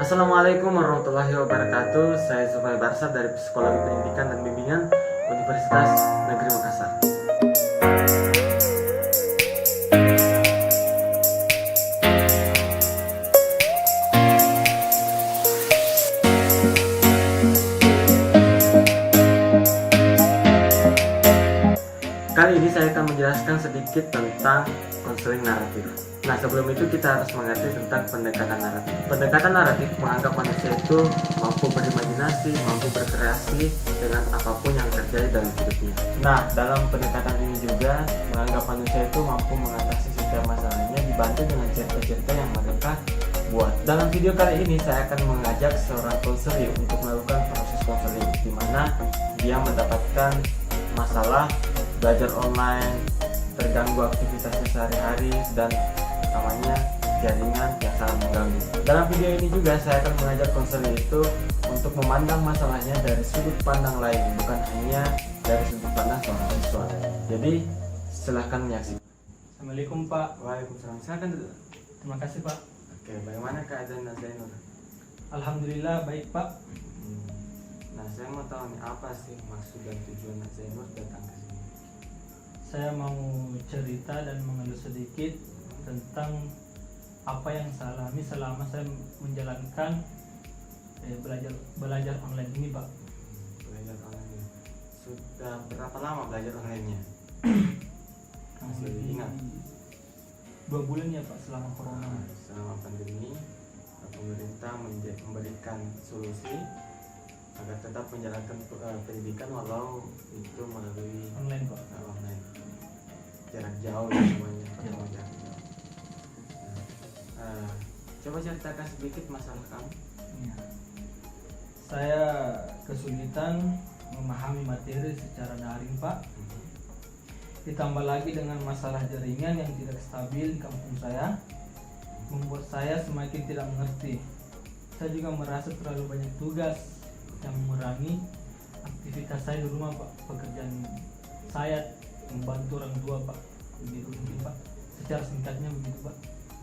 Assalamualaikum warahmatullahi wabarakatuh. Saya Zufai Barsad dari Psikologi Pendidikan dan Bimbingan Universitas Negeri Makassar. Kali ini saya akan menjelaskan sedikit tentang konseling naratif. Nah, sebelum itu kita harus mengerti tentang pendekatan naratif. Pendekatan naratif menganggap manusia itu mampu berimajinasi, mampu berkreasi dengan apapun yang terjadi dalam hidupnya. Nah, dalam pendekatan ini juga menganggap manusia itu mampu mengatasi setiap masalahnya dibantu dengan cerita-cerita yang mereka buat. Dalam video kali ini saya akan mengajak seorang konselor untuk melakukan proses konseling, di mana dia mendapatkan masalah belajar online, terganggu aktivitasnya sehari-hari, dan namanya jaringan yang sangat mengganggu. Dalam video ini juga saya akan mengajak konselor itu untuk memandang masalahnya dari sudut pandang lain, bukan hanya dari sudut pandang seorang siswa. Jadi silahkan menyaksikan. Assalamualaikum Pak. Waalaikumsalam. Silakan duduk. Terima kasih Pak. Oke, bagaimana keadaan Zainur? Alhamdulillah baik Pak. Nah, saya mau tahu nih, apa sih maksud dan tujuan Zainur datang ke sini? Saya mau cerita dan mengeluh sedikit tentang apa yang saya alami selama saya menjalankan belajar online ini Pak. Belajar online. Sudah berapa lama belajar online-nya? Masih ingat? 2 bulan ya Pak selama corona. Selama pandemi, pemerintah memberikan solusi agar tetap menjalankan pendidikan walau itu melalui Online Pak. online, jarak jauh dan semuanya pakai jarak jauh. Coba ceritakan sedikit masalah kamu. Ya. Saya kesulitan memahami materi secara daring Pak. Ditambah lagi dengan masalah jaringan yang tidak stabil di kampung saya, membuat saya semakin tidak mengerti. Saya juga merasa terlalu banyak tugas yang mengurangi aktivitas saya di rumah Pak. Pekerjaan saya membantu orang tua Pak. Begitu mungkin Pak. Secara singkatnya begitu Pak.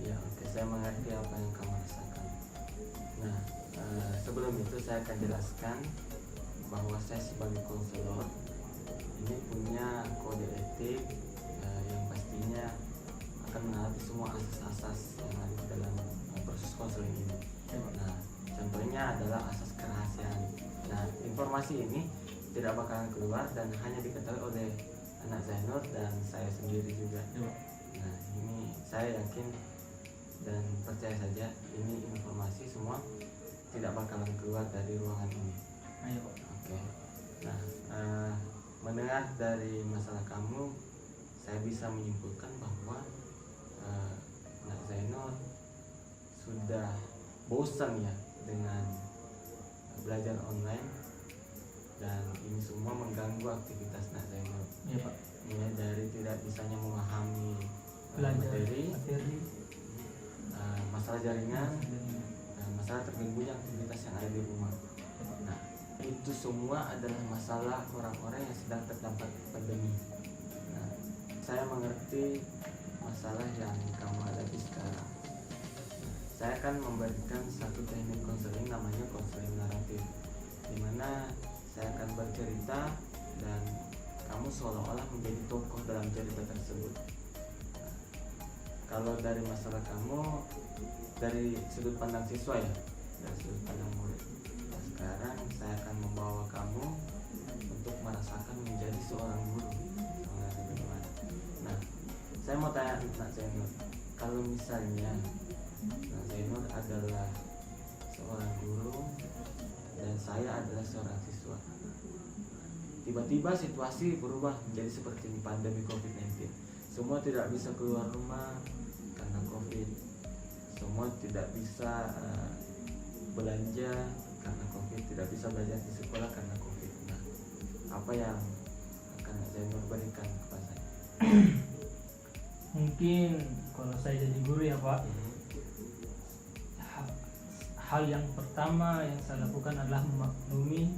Iya, oke, saya mengerti apa yang kamu rasakan. Nah, sebelum itu saya akan jelaskan bahwa saya sebagai konselor ini punya kode etik yang pastinya akan menaati semua asas-asas yang ada di dalam proses konseling ini. Nah, contohnya adalah asas kerahasiaan. Nah, informasi ini tidak bakalan keluar dan hanya diketahui oleh anak Zainur dan saya sendiri juga. Nah, ini saya yakin dan percaya saja ini informasi semua tidak bakalan keluar dari ruangan ini. Ayo Pak. Oke. Nah, mendengar dari masalah kamu, saya bisa menyimpulkan bahwa Nak Zainur sudah bosan ya dengan belajar online, dan ini semua mengganggu aktivitas Nak Zainur. Iya Pak. Ya, dari tidak bisanya memahami Belajar materi, masalah jaringan, dan masalah terganggunya aktivitas yang ada di rumah. Nah, itu semua adalah masalah orang-orang yang sedang terdampak pandemi. Nah, saya mengerti masalah yang kamu hadapi sekarang. Saya akan memberikan satu teknik konseling namanya konseling naratif, di mana saya akan bercerita dan kamu seolah-olah menjadi tokoh dalam cerita tersebut. Kalau dari masalah kamu dari sudut pandang siswa ya, dari sudut pandang murid. Nah, sekarang saya akan membawa kamu untuk merasakan menjadi seorang guru. Nah, saya mau tanya Nak Zainur, kalau misalnya Nak Zainur adalah seorang guru dan saya adalah seorang siswa, tiba-tiba situasi berubah menjadi seperti pandemi COVID-19. Semua tidak bisa keluar rumah karena COVID. Semua tidak bisa belanja karena COVID, tidak bisa belajar di sekolah karena COVID. Nah, apa yang akan Zainur berikan kepada saya? mungkin kalau saya jadi guru ya Pak, hal yang pertama yang saya lakukan adalah memaklumi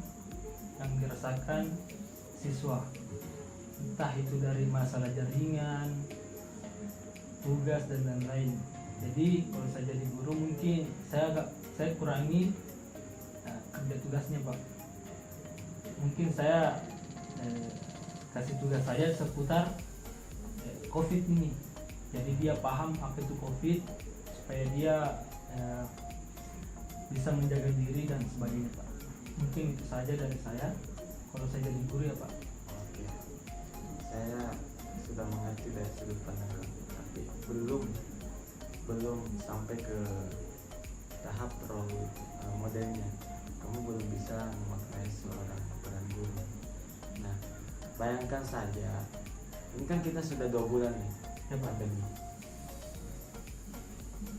yang dirasakan siswa, entah itu dari masalah jaringan, tugas dan lain-lain. Jadi kalau saya jadi guru mungkin saya kurangi kerja tugasnya Pak. Mungkin saya kasih tugas saya seputar COVID ini, jadi dia paham apa itu COVID supaya dia bisa menjaga diri dan sebagainya Pak. Mungkin itu saja dari saya kalau saya jadi guru ya Pak. Oke, saya sudah mengerti dari sudut pandang kamu, tapi belum sampai ke tahap role modelnya. Kamu belum bisa memaknai seorang peran guru. Nah, bayangkan saja, ini kan kita sudah 2 bulan nih pandemi.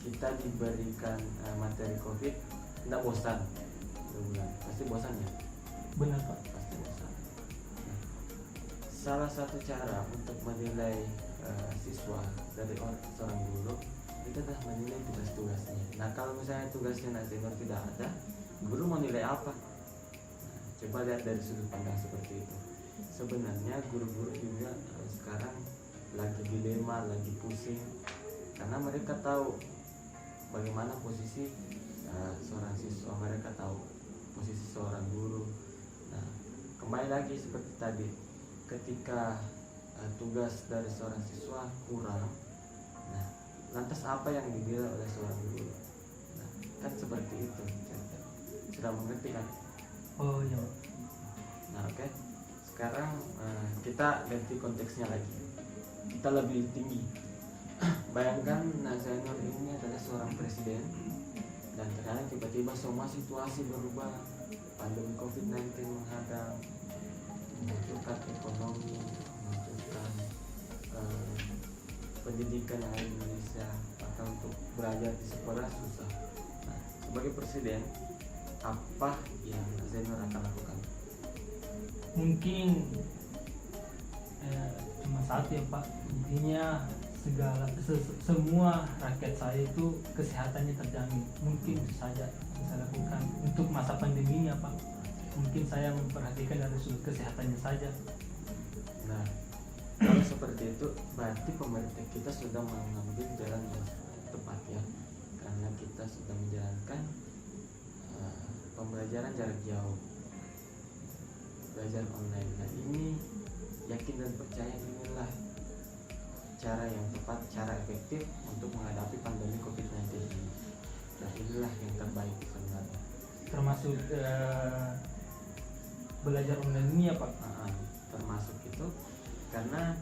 Kita diberikan materi COVID, tidak bosan 2 bulan, pasti bosan ya? Benar Pak. Pasti bosan. Nah, salah satu cara untuk menilai siswa dari seorang guru itu adalah menilai tugas-tugasnya. Nah, kalau misalnya tugasnya Nazenor tidak ada, guru mau nilai apa? Nah, coba lihat dari sudut pandang seperti itu. Sebenarnya guru-guru juga sekarang lagi dilema, lagi pusing, karena mereka tahu bagaimana posisi seorang siswa, mereka tahu posisi seorang guru. Nah, kembali lagi seperti tadi, ketika tugas dari seorang siswa kurang, nah lantas apa yang dinilai oleh seorang guru? Nah, kan seperti itu. Sudah mengerti kan? Oh iya. Nah, oke. Sekarang kita ganti konteksnya lagi. Kita lebih tinggi. Bayangkan Nazainur ini adalah seorang presiden, dan ternyata tiba-tiba semua situasi berubah. Pandemi COVID-19 menghadang, menunjukkan ekonomi, menunjukkan pendidikan yang ada di Indonesia, bahkan untuk belajar di sekolah susah. Nah, sebagai presiden, apa yang Nazainur akan lakukan? Mungkin cuma satu ya Pak, intinya semua rakyat saya itu kesehatannya terjamin. Mungkin itu saja yang saya lakukan untuk masa pandemi ini ya Pak. Mungkin saya memperhatikan dari sudut kesehatannya saja. Nah, kalau seperti itu berarti pemerintah kita sudah mengambil jalan yang tepat ya, karena kita sudah menjalankan pembelajaran jarak jauh, belajar online. Nah, ini yakin dan percaya inilah cara yang tepat, cara efektif untuk menghadapi pandemi COVID-19 ini. Dan inilah yang terbaik sebenarnya. Termasuk belajar online ini ya Pak. Termasuk itu, karena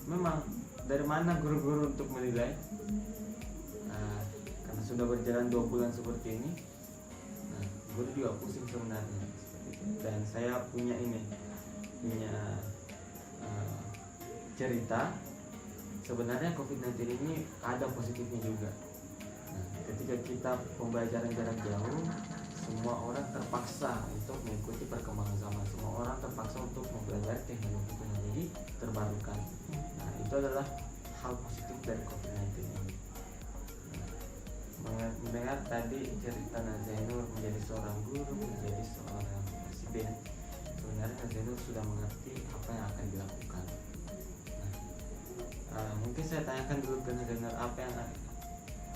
memang dari mana guru-guru untuk menilai? Karena sudah berjalan 2 bulan seperti ini, nah, guru juga pusing sebenarnya. Dan saya punya cerita. Sebenarnya COVID-19 ini ada positifnya juga. Nah, ketika kita pembelajaran jarak jauh, semua orang terpaksa untuk mengikuti perkembangan zaman. Semua orang terpaksa untuk mempelajari teknologi terbarukan. Nah, itu adalah hal positif dari COVID-19 ini. Nah, mendengar tadi cerita Nazainur menjadi seorang guru, menjadi seorang presiden, sebenarnya Nazainur sudah mengerti apa yang akan dilakukan. Mungkin saya tanyakan dulu ke Nazainur apa yang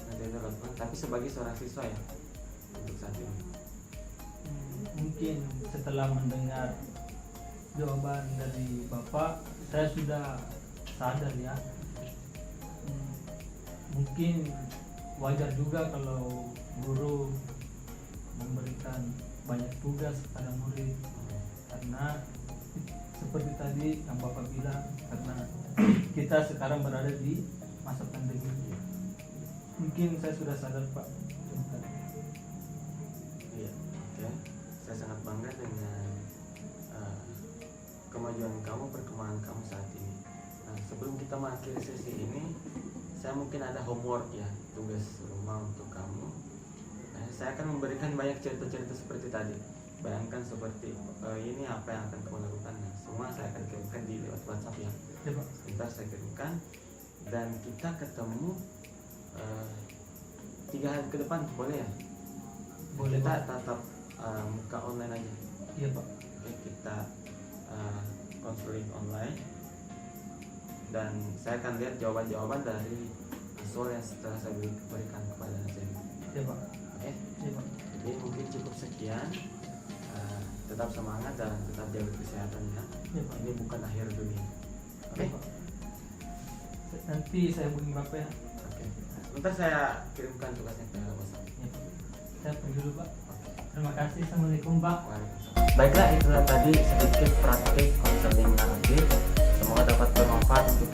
Nazainur lakukan, tapi sebagai seorang siswa ya untuk saat ini. Mungkin setelah mendengar jawaban dari Bapak, saya sudah sadar ya. Mungkin wajar juga kalau guru memberikan banyak tugas kepada murid, karena seperti tadi yang Bapak bilang, karena kita sekarang berada di masa pandemi. Mungkin saya sudah sadar Pak. Iya, oke. Saya sangat bangga dengan kemajuan kamu, perkembangan kamu saat ini. Nah, sebelum kita mengakhiri sesi ini, saya mungkin ada homework ya, tugas rumah untuk kamu. Nah, saya akan memberikan banyak cerita-cerita seperti tadi. Bayangkan seperti ini apa yang akan kamu lakukan. Nah, semua saya akan kirimkan di lewat WhatsApp ya. Ya Pak. Sebentar saya kirimkan, dan kita ketemu 3 hari ke depan, boleh ya? Boleh Kita Pak. tatap muka online aja. Iya Pak. Oke, kita konseling online, dan saya akan lihat jawaban-jawaban dari soal yang setelah saya berikan kepada Nazainur. Ya Pak. Oke. Iya, Pak. Jadi mungkin cukup sekian. Tetap semangat dan tetap jaga kesehatan ya. Iya, Pak. Ini bukan akhir dunia. Oke. Iya, Pak. Nanti saya hubungi Bapak ya. Oke. Sebentar saya kirimkan tugasnya ke WhatsApp. Iya, Pak. Saya pergi dulu, Pak. Oke. Terima kasih. Assalamualaikum, Pak. Waalaikumsalam. Baiklah, itulah tadi sedikit praktik konseling naratif. Semoga dapat bermanfaat untuk